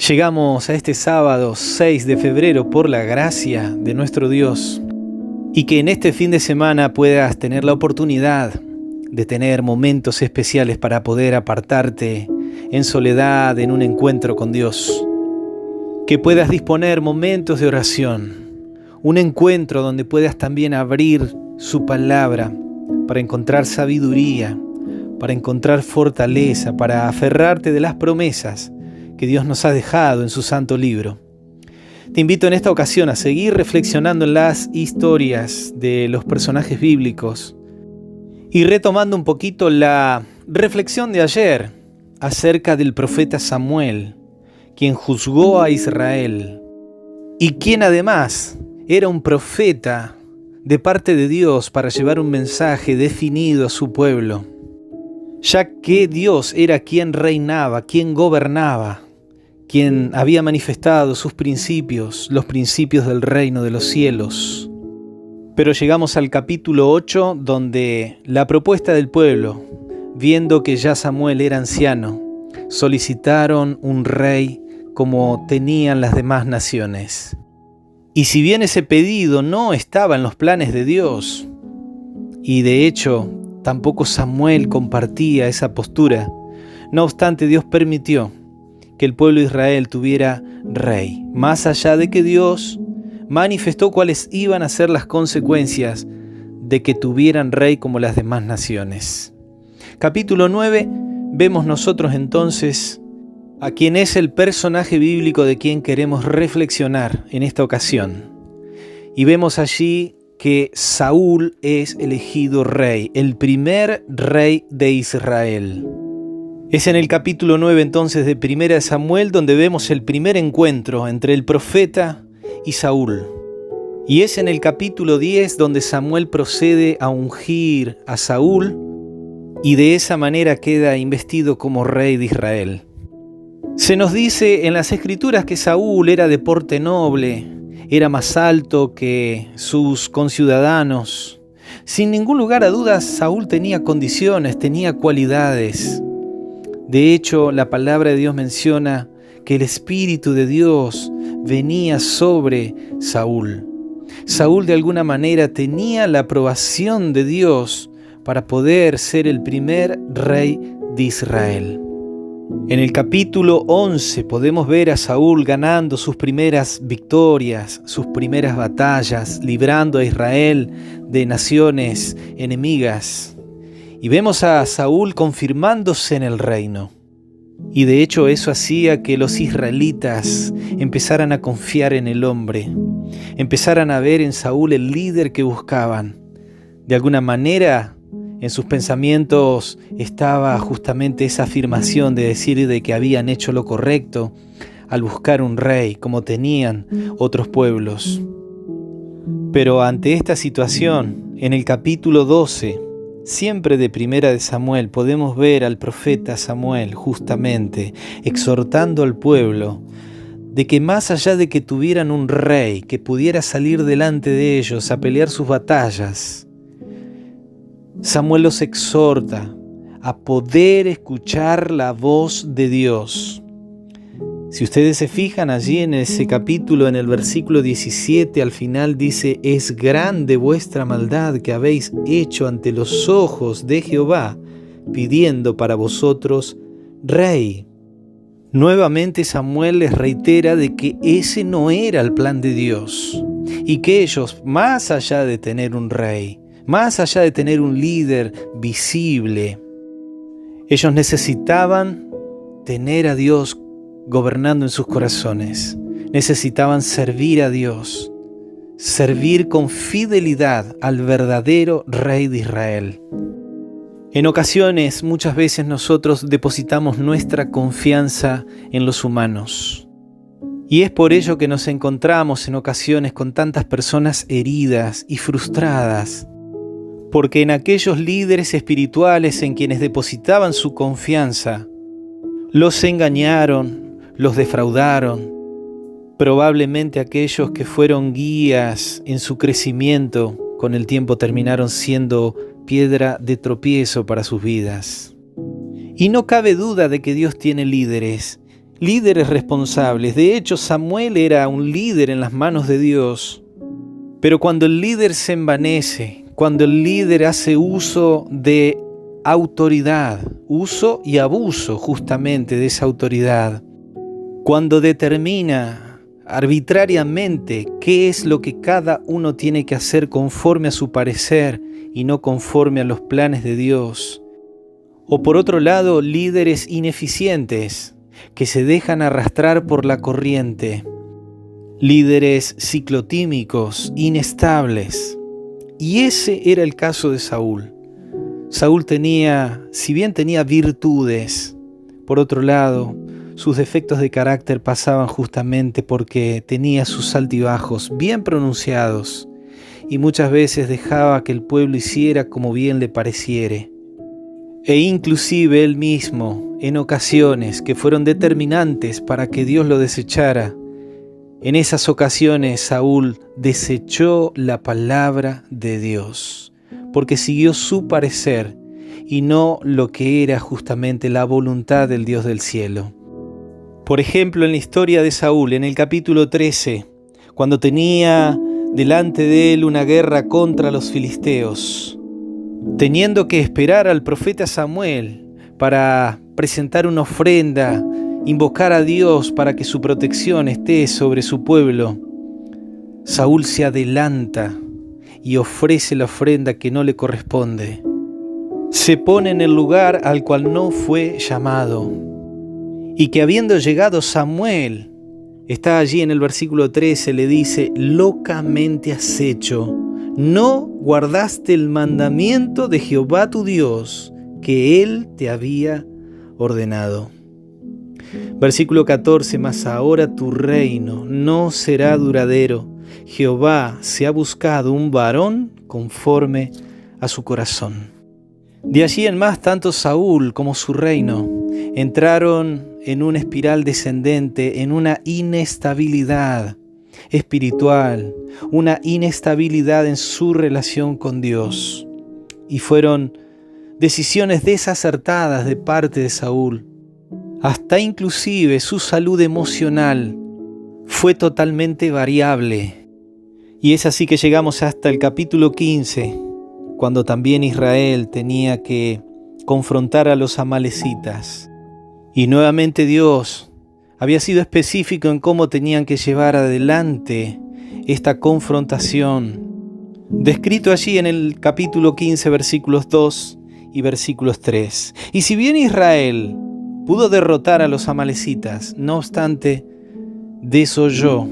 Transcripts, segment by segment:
Llegamos a este sábado 6 de febrero por la gracia de nuestro Dios y que en este fin de semana puedas tener la oportunidad de tener momentos especiales para poder apartarte en soledad en un encuentro con Dios. Que puedas disponer momentos de oración, un encuentro donde puedas también abrir su palabra para encontrar sabiduría, para encontrar fortaleza, para aferrarte de las promesas que Dios nos ha dejado en su santo libro. Te invito en esta ocasión a seguir reflexionando en las historias de los personajes bíblicos y retomando un poquito la reflexión de ayer acerca del profeta Samuel, quien juzgó a Israel y quien además era un profeta de parte de Dios para llevar un mensaje definido a su pueblo, ya que Dios era quien reinaba, quien gobernaba, quien había manifestado sus principios, los principios del reino de los cielos. Pero llegamos al capítulo 8, donde la propuesta del pueblo, viendo que ya Samuel era anciano, solicitaron un rey como tenían las demás naciones. Y si bien ese pedido no estaba en los planes de Dios, y de hecho tampoco Samuel compartía esa postura, no obstante Dios permitió que el pueblo de Israel tuviera rey, más allá de que Dios manifestó cuáles iban a ser las consecuencias de que tuvieran rey como las demás naciones. Capítulo 9, vemos nosotros entonces a quien es el personaje bíblico de quien queremos reflexionar en esta ocasión. Y vemos allí que Saúl es elegido rey, el primer rey de Israel. Es en el capítulo 9 entonces de Primera de Samuel donde vemos el primer encuentro entre el profeta y Saúl. Y es en el capítulo 10 donde Samuel procede a ungir a Saúl y de esa manera queda investido como rey de Israel. Se nos dice en las Escrituras que Saúl era de porte noble, era más alto que sus conciudadanos. Sin ningún lugar a dudas, Saúl tenía condiciones, tenía cualidades. De hecho, la palabra de Dios menciona que el Espíritu de Dios venía sobre Saúl. Saúl de alguna manera tenía la aprobación de Dios para poder ser el primer rey de Israel. En el capítulo 11 podemos ver a Saúl ganando sus primeras victorias, sus primeras batallas, librando a Israel de naciones enemigas. Y vemos a Saúl confirmándose en el reino. Y de hecho eso hacía que los israelitas empezaran a confiar en el hombre, empezaran a ver en Saúl el líder que buscaban. De alguna manera, en sus pensamientos estaba justamente esa afirmación de decir de que habían hecho lo correcto al buscar un rey como tenían otros pueblos. Pero ante esta situación, en el capítulo 12, siempre de Primera de Samuel, podemos ver al profeta Samuel justamente exhortando al pueblo de que más allá de que tuvieran un rey que pudiera salir delante de ellos a pelear sus batallas, Samuel los exhorta a poder escuchar la voz de Dios. Si ustedes se fijan allí en ese capítulo, en el versículo 17, al final dice: «Es grande vuestra maldad que habéis hecho ante los ojos de Jehová, pidiendo para vosotros rey». Nuevamente Samuel les reitera de que ese no era el plan de Dios y que ellos, más allá de tener un rey, más allá de tener un líder visible, ellos necesitaban tener a Dios gobernando en sus corazones. Necesitaban servir a Dios, servir con fidelidad al verdadero Rey de Israel. En ocasiones, muchas veces nosotros depositamos nuestra confianza en los humanos. Y es por ello que nos encontramos en ocasiones con tantas personas heridas y frustradas, porque en aquellos líderes espirituales en quienes depositaban su confianza, los engañaron, los defraudaron. Probablemente aquellos que fueron guías en su crecimiento, con el tiempo terminaron siendo piedra de tropiezo para sus vidas. Y no cabe duda de que Dios tiene líderes líderes responsables. De hecho, Samuel era un líder en las manos de Dios. Pero cuando el líder se envanece, cuando el líder hace uso de autoridad, uso y abuso justamente de esa autoridad, cuando determina arbitrariamente qué es lo que cada uno tiene que hacer conforme a su parecer y no conforme a los planes de Dios, o por otro lado, líderes ineficientes que se dejan arrastrar por la corriente, líderes ciclotímicos, inestables. Y ese era el caso de Saúl. Saúl tenía, si bien tenía virtudes, por otro lado, sus defectos de carácter pasaban justamente porque tenía sus altibajos bien pronunciados y muchas veces dejaba que el pueblo hiciera como bien le pareciere. E inclusive él mismo, en ocasiones que fueron determinantes para que Dios lo desechara, en esas ocasiones Saúl desechó la palabra de Dios, porque siguió su parecer y no lo que era justamente la voluntad del Dios del cielo. Por ejemplo, en la historia de Saúl, en el capítulo 13, cuando tenía delante de él una guerra contra los filisteos, teniendo que esperar al profeta Samuel para presentar una ofrenda, invocar a Dios para que su protección esté sobre su pueblo, Saúl se adelanta y ofrece la ofrenda que no le corresponde. Se pone en el lugar al cual no fue llamado. Y que habiendo llegado Samuel, está allí en el versículo 13, le dice: locamente has hecho, no guardaste el mandamiento de Jehová tu Dios, que él te había ordenado. Versículo 14, mas ahora tu reino no será duradero. Jehová se ha buscado un varón conforme a su corazón. De allí en más, tanto Saúl como su reino entraron en una espiral descendente, en una inestabilidad espiritual, una inestabilidad en su relación con Dios. Y fueron decisiones desacertadas de parte de Saúl. Hasta inclusive su salud emocional fue totalmente variable. Y es así que llegamos hasta el capítulo 15, cuando también Israel tenía que confrontar a los amalecitas. Y nuevamente Dios había sido específico en cómo tenían que llevar adelante esta confrontación, descrito allí en el capítulo 15, versículos 2 y versículos 3. Y si bien Israel pudo derrotar a los amalecitas, no obstante, desoyó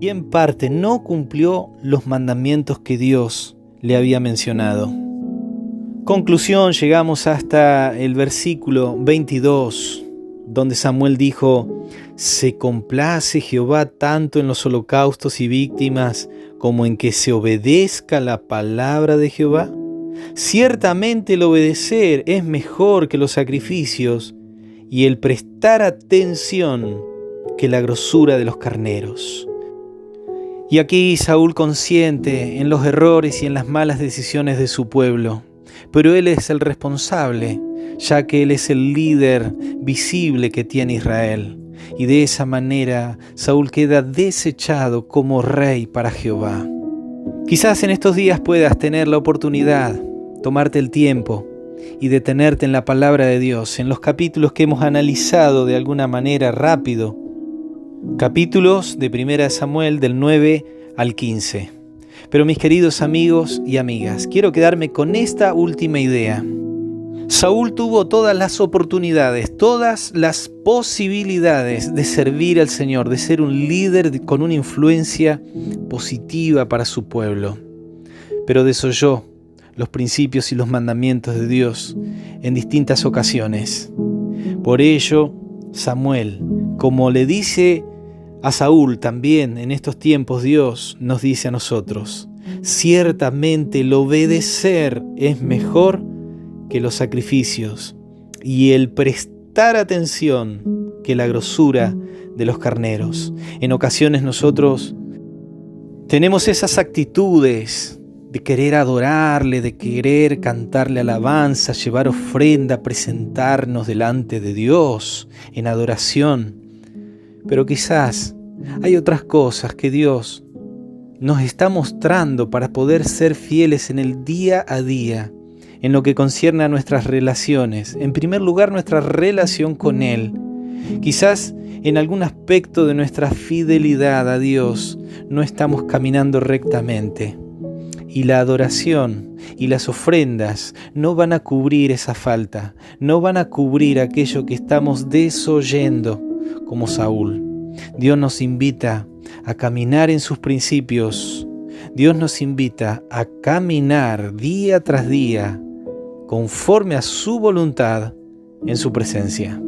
y en parte no cumplió los mandamientos que Dios le había mencionado. Conclusión, llegamos hasta el versículo 22, donde Samuel dijo: ¿se complace Jehová tanto en los holocaustos y víctimas como en que se obedezca la palabra de Jehová? Ciertamente el obedecer es mejor que los sacrificios, y el prestar atención que la grosura de los carneros. Y aquí Saúl consciente en los errores y en las malas decisiones de su pueblo, pero él es el responsable, ya que él es el líder visible que tiene Israel. Y de esa manera Saúl queda desechado como rey para Jehová. Quizás en estos días puedas tener la oportunidad, tomarte el tiempo y detenerte en la palabra de Dios, en los capítulos que hemos analizado de alguna manera rápido, capítulos de 1 Samuel del 9 al 15. Pero mis queridos amigos y amigas, quiero quedarme con esta última idea. Saúl tuvo todas las oportunidades, todas las posibilidades de servir al Señor, de ser un líder con una influencia positiva para su pueblo, pero desoyó los principios y los mandamientos de Dios en distintas ocasiones. Por ello, Samuel, como le dice a Saúl también en estos tiempos, Dios nos dice a nosotros: ciertamente el obedecer es mejor que los sacrificios, y el prestar atención que la grosura de los carneros. En ocasiones nosotros tenemos esas actitudes de querer adorarle, de querer cantarle alabanza, llevar ofrenda, presentarnos delante de Dios en adoración. Pero quizás hay otras cosas que Dios nos está mostrando para poder ser fieles en el día a día, en lo que concierne a nuestras relaciones. En primer lugar, nuestra relación con Él. Quizás en algún aspecto de nuestra fidelidad a Dios no estamos caminando rectamente. Y la adoración y las ofrendas no van a cubrir esa falta, no van a cubrir aquello que estamos desoyendo como Saúl. Dios nos invita a caminar en sus principios. Dios nos invita a caminar día tras día conforme a su voluntad en su presencia.